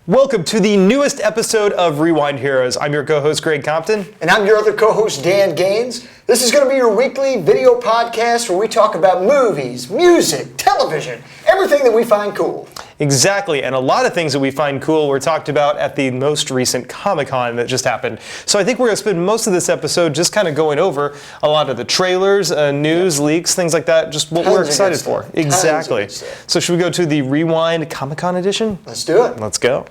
Welcome to the newest episode of Rewind Heroes. I'm your co-host, Greg Compton. And I'm your other co-host, Dan Gaines. This is going to be your weekly video podcast where we talk about movies, music, television, everything that we find cool. Exactly, and a lot of things that we find cool were talked about at the most recent Comic-Con that just happened. So I think we're going to spend most of this episode just kind of going over a lot of the trailers, news, leaks, things like that, just what we're excited for. Exactly. So should we go to the Rewind Comic-Con edition? Let's do it. Let's go.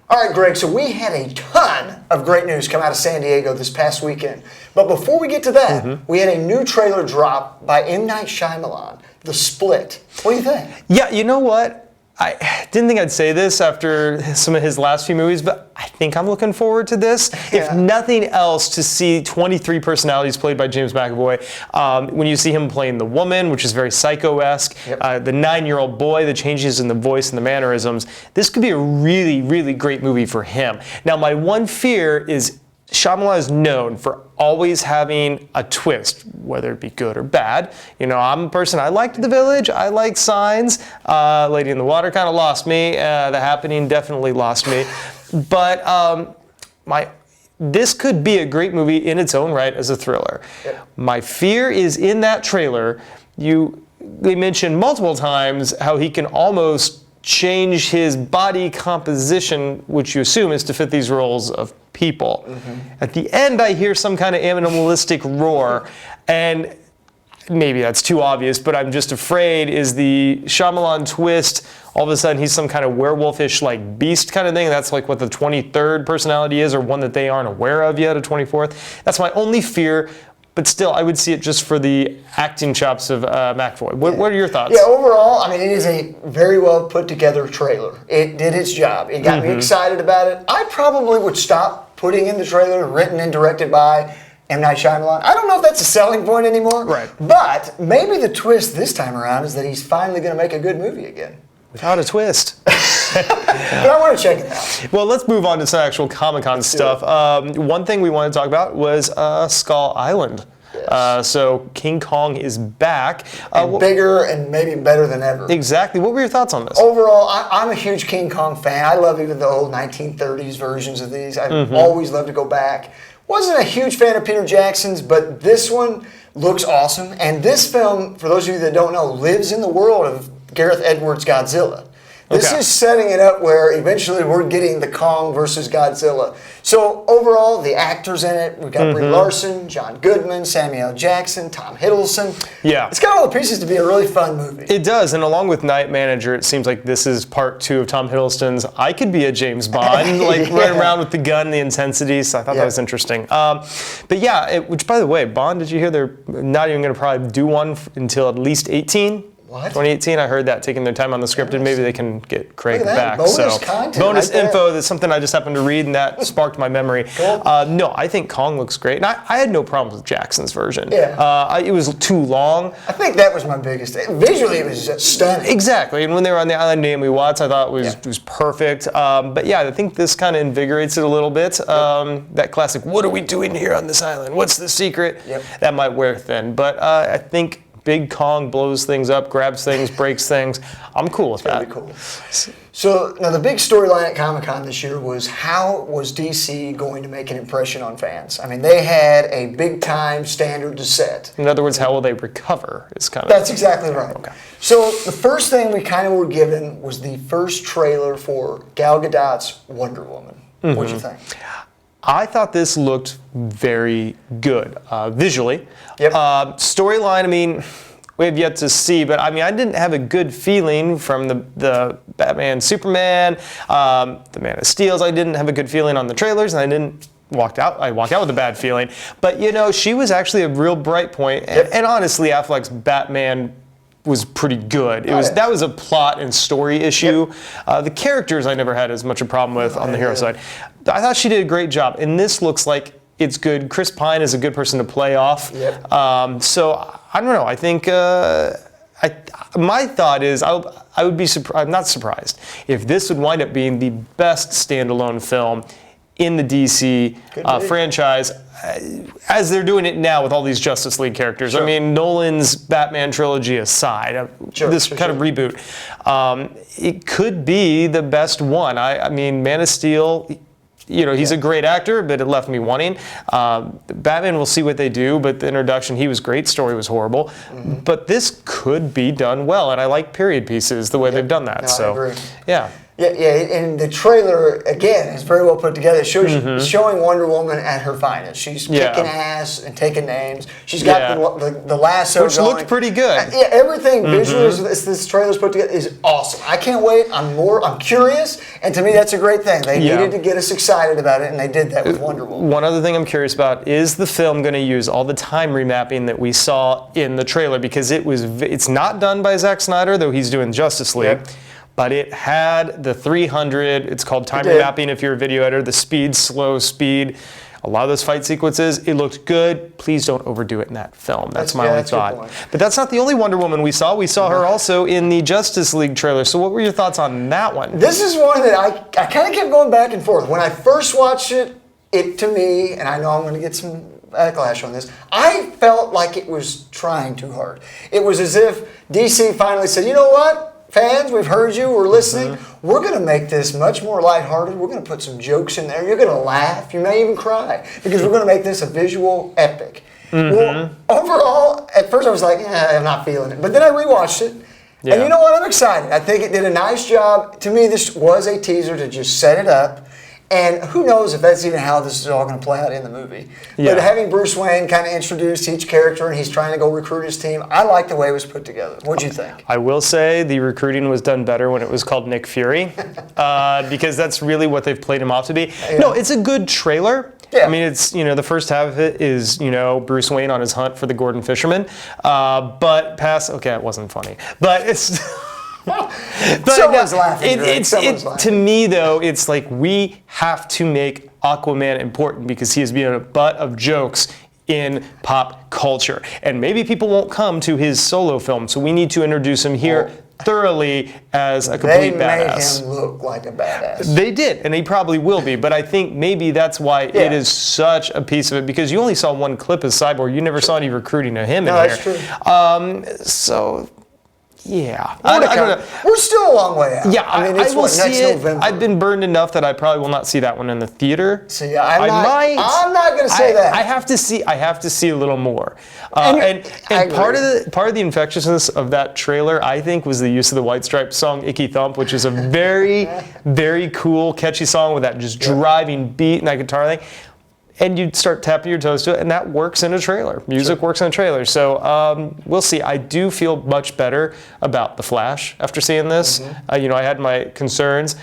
All right, Greg, so we had a ton of great news come out of San Diego this past weekend. But before we get to that, we had a new trailer drop by M. Night Shyamalan, The Split. What do you think? Yeah, you know what? I didn't think I'd say this after some of his last few movies, but I think I'm looking forward to this. Yeah. If nothing else, to see 23 personalities played by James McAvoy. When you see him playing the woman, which is very Psycho-esque, the 9-year-old boy, the changes in the voice and the mannerisms, this could be a really, really great movie for him. Now, my one fear is Shyamalan is known for always having a twist, whether it be good or bad. You know, I'm a person, I liked The Village, I like Signs. Lady in the Water kind of lost me. The Happening definitely lost me. But this could be a great movie in its own right as a thriller. Yep. My fear is in that trailer, they mentioned multiple times how he can almost change his body composition, which you assume is to fit these roles of people. At the end, I hear some kind of animalistic roar, and maybe that's too obvious, but I'm just afraid is the Shyamalan twist, all of a sudden he's some kind of werewolfish like beast kind of thing. That's like what the 23rd personality is, or one that they aren't aware of yet, a 24th. That's my only fear. But still, I would see it just for the acting chops of McAvoy. What are your thoughts? Yeah, overall, I mean, it is a very well put together trailer. It did its job. It got me excited about it. I probably would stop putting in the trailer written and directed by M. Night Shyamalan. I don't know if that's a selling point anymore. Right. But maybe the twist this time around is that he's finally going to make a good movie again. Without a twist. But I want to check it out. Well, let's move on to some actual Comic-Con stuff. One thing we wanted to talk about was Skull Island. Yes. So King Kong is back. And bigger and maybe better than ever. Exactly. What were your thoughts on this? Overall, I'm a huge King Kong fan. I love even the old 1930s versions of these. I've always loved to go back. Wasn't a huge fan of Peter Jackson's, but this one looks awesome. And this film, for those of you that don't know, lives in the world of Gareth Edwards' Godzilla. This is setting it up where eventually we're getting the Kong versus Godzilla. So overall, the actors in it, we've got Brie Larson, John Goodman, Samuel L. Jackson, Tom Hiddleston. Yeah. It's got all the pieces to be a really fun movie. It does, and along with Night Manager, it seems like this is part 2 of Tom Hiddleston's I Could Be a James Bond, like running around with the gun, the intensity, so I thought that was interesting. But yeah, which by the way, Bond, did you hear they're not even going to probably do one until at least 18? What? 2018, I heard that, taking their time on the script, and maybe they can get Craig back. Bonus content bonus right info, that's something I just happened to read, and that sparked my memory. Cool. No, I think Kong looks great, and I had no problems with Jackson's version. Yeah. It was too long. I think that was my biggest. Visually, it was just stunning. Exactly, and when they were on the island, Naomi Watts, I thought was perfect. But yeah, I think this kind of invigorates it a little bit. That classic, what are we doing here on this island? What's the secret? That might wear thin, but I think Big Kong blows things up, grabs things, breaks things. I'm cool with that. It's gonna be cool. So now the big storyline at Comic-Con this year was how was DC going to make an impression on fans? I mean, they had a big time standard to set. In other words, how will they recover? Is kind of. That's exactly right. Okay. So the first thing we kind of were given was the first trailer for Gal Gadot's Wonder Woman. What'd you think? I thought this looked very good visually. Storyline, I mean, we have yet to see, but I mean, I didn't have a good feeling from the Batman, Superman, the Man of Steel's. I didn't have a good feeling on the trailers, and I walked out with a bad feeling. But you know, she was actually a real bright point, and honestly, Affleck's Batman was pretty good. That was a plot and story issue. The characters I never had as much a problem with on the hero side. I thought she did a great job, and this looks like it's good. Chris Pine is a good person to play off. So I don't know. I think my thought is I would be I'm not surprised if this would wind up being the best standalone film in the DC franchise, as they're doing it now with all these Justice League characters. Sure. I mean, Nolan's Batman trilogy aside, this kind of reboot, it could be the best one. I mean, Man of Steel, you know, he's a great actor, but it left me wanting. Batman, we'll see what they do, but the introduction, he was great, story was horrible. But this could be done well, and I like period pieces, the way they've done that. No, so, I agree. yeah. Yeah, and the trailer, again, is very well put together. It shows you, showing Wonder Woman at her finest. She's kicking ass and taking names. She's got the lasso which going. looked pretty good. Yeah, everything visually this trailer's put together is awesome. I can't wait. I'm curious, and to me that's a great thing. They needed to get us excited about it, and they did that with Wonder Woman. One other thing I'm curious about, is the film going to use all the time remapping that we saw in the trailer? Because it's not done by Zack Snyder, though he's doing Justice League. Yep. But it had the 300, it's called time remapping if you're a video editor, the speed, slow speed. A lot of those fight sequences, it looked good. Please don't overdo it in that film. That's my only thought. But that's not the only Wonder Woman we saw. We saw her also in the Justice League trailer. So what were your thoughts on that one? This is one that I kind of kept going back and forth. When I first watched it, to me, and I know I'm going to get some backlash on this, I felt like it was trying too hard. It was as if DC finally said, you know what? Fans, we've heard you, we're listening. We're going to make this much more lighthearted. We're going to put some jokes in there. You're going to laugh. You may even cry because we're going to make this a visual epic. Well, overall, at first I was like, I'm not feeling it. But then I rewatched it. And you know what? I'm excited. I think it did a nice job. To me, this was a teaser to just set it up. And who knows if that's even how this is all going to play out in the movie. But having Bruce Wayne kind of introduce each character and he's trying to go recruit his team, I like the way it was put together. What'd you think? I will say the recruiting was done better when it was called Nick Fury, because that's really what they've played him off to be. No, it's a good trailer. I mean, it's, you know, the first half of it is, you know, Bruce Wayne on his hunt for the Gordon Fisherman. But okay, it wasn't funny. But it's... Someone's laughing. To me, though, it's like we have to make Aquaman important because he has been a butt of jokes in pop culture. And maybe people won't come to his solo film, so we need to introduce him here thoroughly as a complete badass. They made him look like a badass. They did, and he probably will be. But I think maybe that's why it is such a piece of it, because you only saw one clip of Cyborg. You never saw any recruiting of him in here. That's true. Yeah, I don't know. We're still a long way out. Yeah, I mean, I will see it. November. I've been burned enough that I probably will not see that one in the theater. So yeah, I'm not going to say that. I have to see a little more. And part of the infectiousness of that trailer, I think, was the use of the White Stripes song "Icky Thump," which is a very, very cool, catchy song with that just driving beat and that guitar thing. And you'd start tapping your toes to it, and that works in a trailer. Music works in a trailer. So we'll see. I do feel much better about The Flash after seeing this. You know, I had my concerns.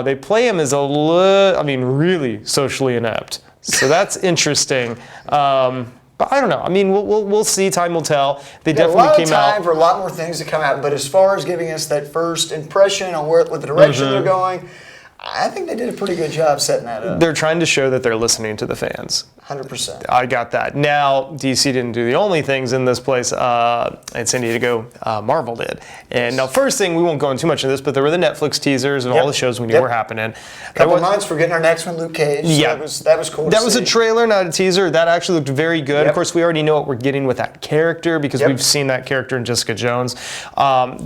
They play him as really socially inept. So that's interesting. But I don't know. I mean, we'll see. Time will tell. They definitely came out. A lot of time for a lot more things to come out. But as far as giving us that first impression on what the direction they're going, I think they did a pretty good job setting that up. They're trying to show that they're listening to the fans. 100%. I got that. Now, DC didn't do the only things in this place in San Diego. Marvel did. And now, first thing, we won't go into too much of this, but there were the Netflix teasers and all the shows we knew were happening. A couple months, we're getting our next one, Luke Cage. So that was cool. That was a trailer, not a teaser. That actually looked very good. Of course, we already know what we're getting with that character because we've seen that character in Jessica Jones.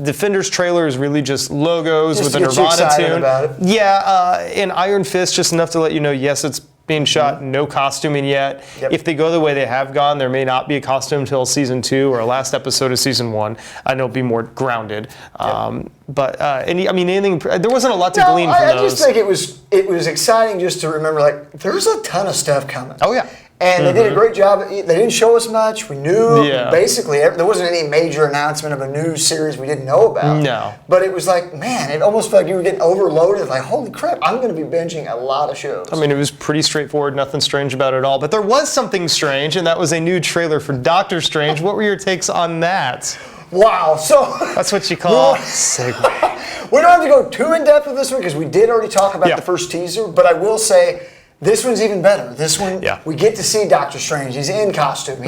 Defenders trailer is really just logos with a Nirvana tune. About it. Yeah, and Iron Fist, just enough to let you know, yes, it's being shot, no costuming yet. If they go the way they have gone, there may not be a costume until season 2 or last episode of season 1. I know it'll be more grounded. But anything? There wasn't a lot to glean from those. I just think it was exciting just to remember. Like, there's a ton of stuff coming. Oh yeah. And they did a great job. They didn't show us much. We knew basically there wasn't any major announcement of a new series we didn't know about. No. But it was like, man, it almost felt like you were getting overloaded. Like, holy crap, I'm going to be binging a lot of shows. I mean, it was pretty straightforward, nothing strange about it at all. But there was something strange, and that was a new trailer for Doctor Strange. What were your takes on that? Wow. So that's what you call segue. We don't have to go too in depth with this one because we did already talk about the first teaser. But I will say, this one's even better. This one, we get to see Doctor Strange. He's in costume.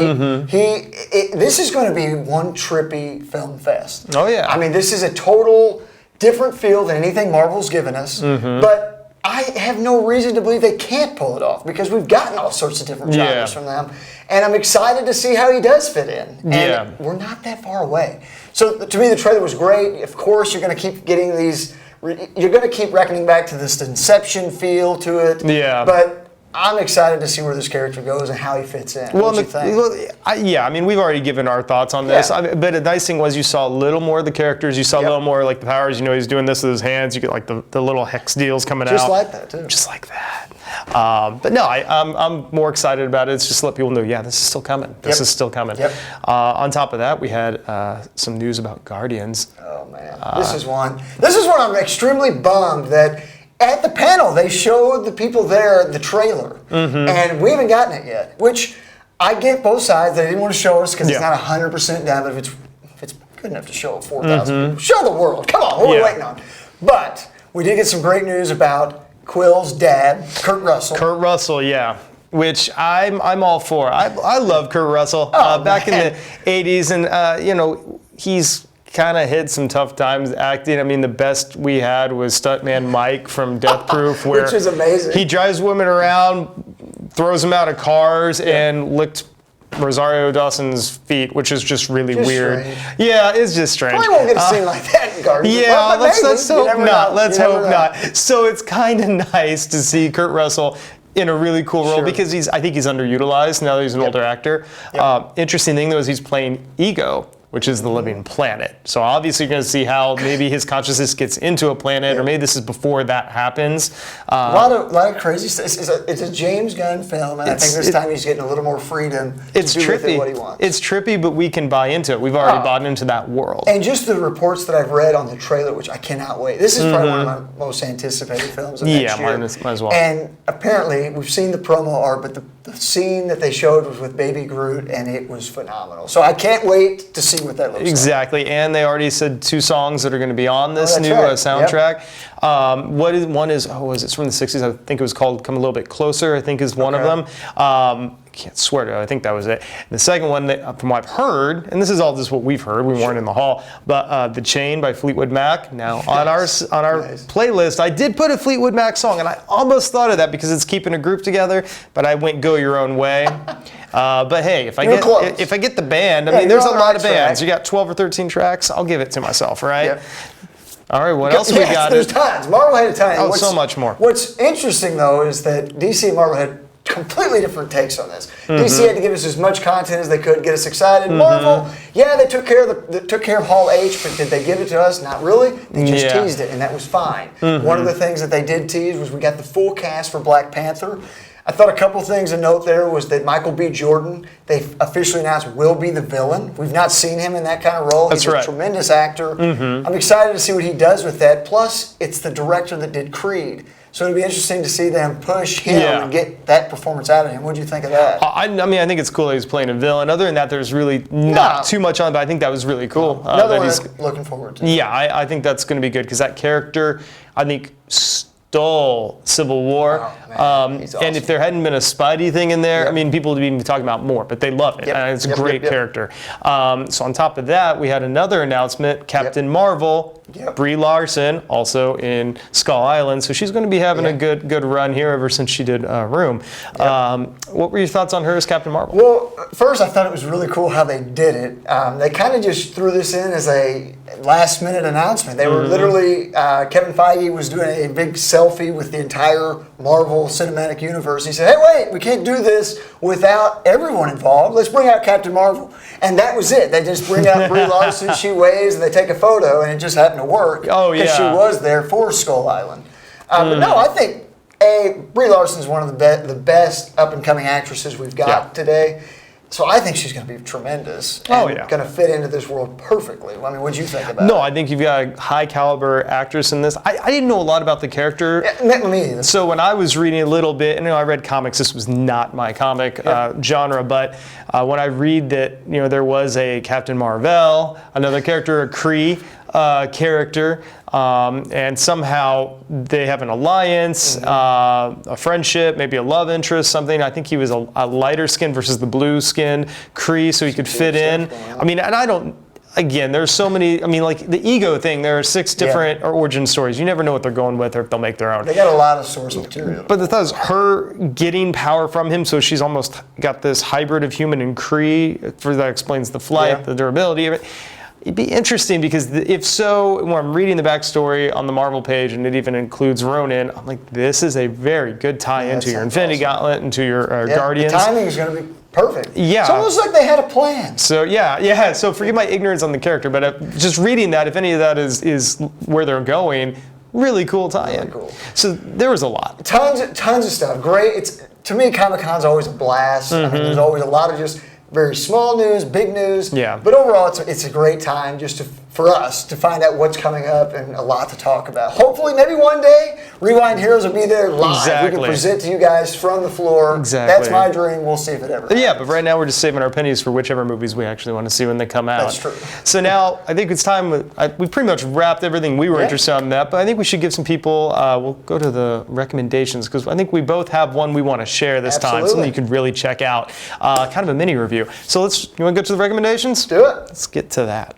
This is going to be one trippy film fest. Oh, yeah. I mean, this is a total different feel than anything Marvel's given us. But I have no reason to believe they can't pull it off because we've gotten all sorts of different genres from them. And I'm excited to see how he does fit in. And we're not that far away. So to me, the trailer was great. Of course, you're going to keep getting these, you're going to keep reckoning back to this Inception feel to it. Yeah. But I'm excited to see where this character goes and how he fits in. What do you think? I mean, we've already given our thoughts on this. But the nice thing was you saw a little more of the characters. You saw a little more like the powers. You know, he's doing this with his hands. You get like the little hex deals coming out. Just like that, too. Just like that. But no, I'm more excited about it. It's just to let people know, this is still coming. This is still coming. On top of that, we had some news about Guardians. Oh, man. This is one I'm extremely bummed that at the panel, they showed the people there the trailer, and we haven't gotten it yet, which I get both sides. They didn't want to show us because it's not 100% down, but if it's good enough to show 4,000 people, show the world. Come on, what are we waiting on? But we did get some great news about Quill's dad, Kurt Russell. Kurt Russell, which I'm all for. I love Kurt Russell. Back in the 80s, and he's kind of hit some tough times acting. I mean, the best we had was Stuntman Mike from Death Proof, where which is amazing. He drives women around, throws them out of cars, and licked Rosario Dawson's feet, which is just really weird. Strange. Yeah, it's just strange. Probably won't get a scene like that in Guardians. Yeah, let's hope not. Let's hope not. So it's kind of nice to see Kurt Russell in a really cool role because I think he's underutilized now that he's an older actor. Interesting thing though is he's playing Ego, which is the living planet. So obviously you're going to see how maybe his consciousness gets into a planet, or maybe this is before that happens. A lot of crazy stuff. It's a James Gunn film, and I think this time he's getting a little more freedom to do with it what he wants. It's trippy, but we can buy into it. We've already bought into that world. And just the reports that I've read on the trailer, which I cannot wait. This is probably one of my most anticipated films of next year. Mine as well. And apparently, we've seen the promo art, but the scene that they showed was with Baby Groot, and it was phenomenal. So I can't wait to see what that looks like. Exactly, and they already said 2 songs that are going to be on this new soundtrack. It's from the 60s. I think it was called Come a Little Bit Closer, I think is one of them. Can't swear to it. I think that was it. The second one, from what I've heard, and this is all just what we've heard, we weren't in the hall, but The Chain by Fleetwood Mac. Now, on our playlist, I did put a Fleetwood Mac song, and I almost thought of that because it's keeping a group together, but I went Go Your Own Way. But hey, if I get the band, I mean, there's a lot of bands. You got 12 or 13 tracks, I'll give it to myself, right? Yep. All right, what else we got? There's tons. Marvel had a ton. Oh, so much more. What's interesting, though, is that DC and Marvel had completely different takes on this. DC had to give us as much content as they could, get us excited. Marvel, they took care of Hall H, but did they give it to us? Not really. They just teased it, and that was fine. One of the things that they did tease was we got the full cast for Black Panther. I thought a couple things to note there was that Michael B. Jordan, they officially announced, will be the villain. We've not seen him in that kind of role. He's a tremendous actor. I'm excited to see what he does with that. Plus, it's the director that did Creed. So it'll be interesting to see them push him and get that performance out of him. What do you think of that? I mean, I think it's cool that he's playing a villain. Other than that, there's really not too much on it, but I think that was really cool. Another one I'm looking forward to. Yeah, I think that's going to be good because that character, I think, stole Civil War. Awesome. And if there hadn't been a Spidey thing in there, I mean, people would be talking about more, but they love it. And it's a great character. So on top of that, we had another announcement, Captain Marvel, Brie Larson, also in Skull Island. So she's going to be having a good run here ever since she did Room. What were your thoughts on her as Captain Marvel? Well, first I thought it was really cool how they did it. They kind of just threw this in as a last-minute announcement. They were literally, Kevin Feige was doing a big selfie with the entire Marvel Cinematic Universe. He said, hey, wait, we can't do this without everyone involved. Let's bring out Captain Marvel. And that was it. They just bring out Brie Larson, she waves, and they take a photo, and it just happened to work because she was there for Skull Island. But no, I think, Brie Larson is one of the best up-and-coming actresses we've got today. So I think she's going to be tremendous and going to fit into this world perfectly. I mean, what do you think about it? No, I think you've got a high-caliber actress in this. I didn't know a lot about the character. Me either. So when I was reading a little bit, and I read comics, this was not my comic genre, but when I read that there was a Captain Marvel, another character, a Kree character, and somehow they have an alliance, a friendship, maybe a love interest, something. I think he was a lighter skin versus the blue skin Kree, so he could fit in. I mean, and I don't again, there's so many. I mean, like the ego thing. There are 6 different origin stories. You never know what they're going with, or if they'll make their own. They got a lot of source material. But the thought is, her getting power from him, so she's almost got this hybrid of human and Kree. For that explains the flight, the durability of it. It'd be interesting because if so, when I'm reading the backstory on the Marvel page and it even includes Ronin, I'm like, this is a very good tie into your Infinity Gauntlet and to your Guardians. The timing is going to be perfect. Yeah. It's almost like they had a plan. So yeah. So forgive my ignorance on the character, but just reading that, if any of that is where they're going, really cool tie-in. Really cool. So there was a lot. Tons of stuff. Great. To me, Comic-Con's always a blast. I mean, there's always a lot of just very small news, big news. Yeah. But overall, it's a great time just for us to find out what's coming up and a lot to talk about. Hopefully, maybe one day, Rewind Heroes will be there live. Exactly. We can present to you guys from the floor. Exactly. That's my dream. We'll see if it ever happens. Yeah, but right now we're just saving our pennies for whichever movies we actually want to see when they come out. That's true. So now I think it's time. We pretty much wrapped everything we were interested in that, but I think we should give some people. We'll go to the recommendations because I think we both have one we want to share this time, something you could really check out. Kind of a mini review. So you want to go to the recommendations? Do it. Let's get to that.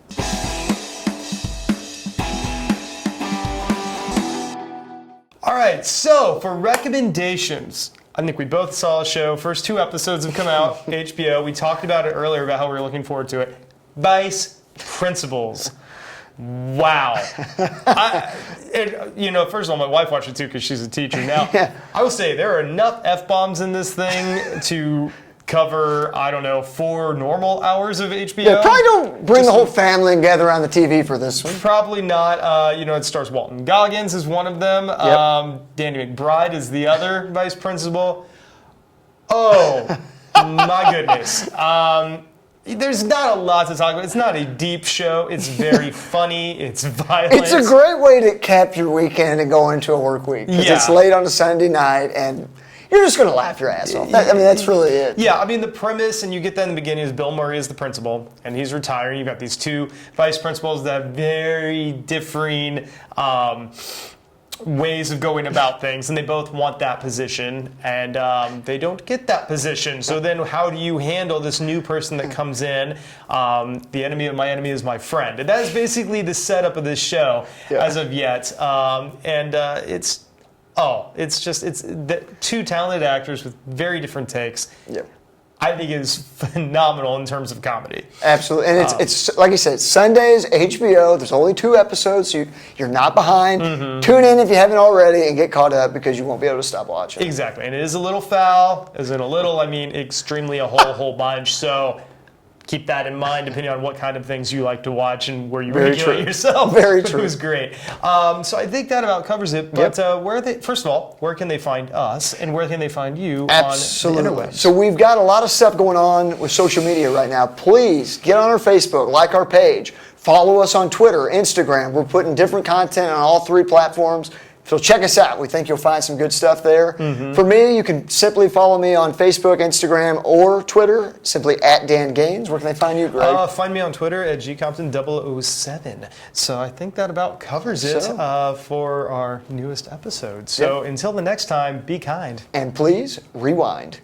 All right, so for recommendations, I think we both saw a show. First 2 episodes have come out, HBO. We talked about it earlier about how we were looking forward to it. Vice Principals. Wow. First of all, my wife watched it too because she's a teacher now. I will say there are enough F-bombs in this thing to cover, 4 normal hours of HBO. Yeah, probably don't bring the whole family and gather around the TV for this one. Probably not. It stars Walton Goggins as one of them. Danny McBride is the other vice principal. Oh, my goodness. There's not a lot to talk about. It's not a deep show. It's very funny. It's violent. It's a great way to cap your weekend and go into a work week. Because it's late on a Sunday night and you're just going to laugh your ass off. That's really it. Yeah, the premise, and you get that in the beginning, is Bill Murray is the principal, and he's retiring. You've got these 2 vice principals that have very differing ways of going about things, and they both want that position, and they don't get that position. So then how do you handle this new person that comes in? The enemy of my enemy is my friend. And that is basically the setup of this show as of yet. It's 2 talented actors with very different takes. Yep. I think is phenomenal in terms of comedy. Absolutely. And it's like you said, Sundays, HBO, there's only 2 episodes, so you're not behind. Tune in if you haven't already and get caught up because you won't be able to stop watching. Exactly. And it is a little foul, as in a little, extremely a whole bunch. So keep that in mind depending on what kind of things you like to watch and where you regulate yourself. Very true. It was great. So I think that about covers it. But first of all, where can they find us and where can they find you on the interwebs? So we've got a lot of stuff going on with social media right now. Please get on our Facebook, like our page, follow us on Twitter, Instagram. We're putting different content on all 3 platforms. So check us out. We think you'll find some good stuff there. For me, you can simply follow me on Facebook, Instagram, or Twitter, simply @DanGaines. Where can they find you, Greg? Find me on Twitter at gcompton007. So I think that about covers it for our newest episode. So until the next time, be kind. And please, rewind.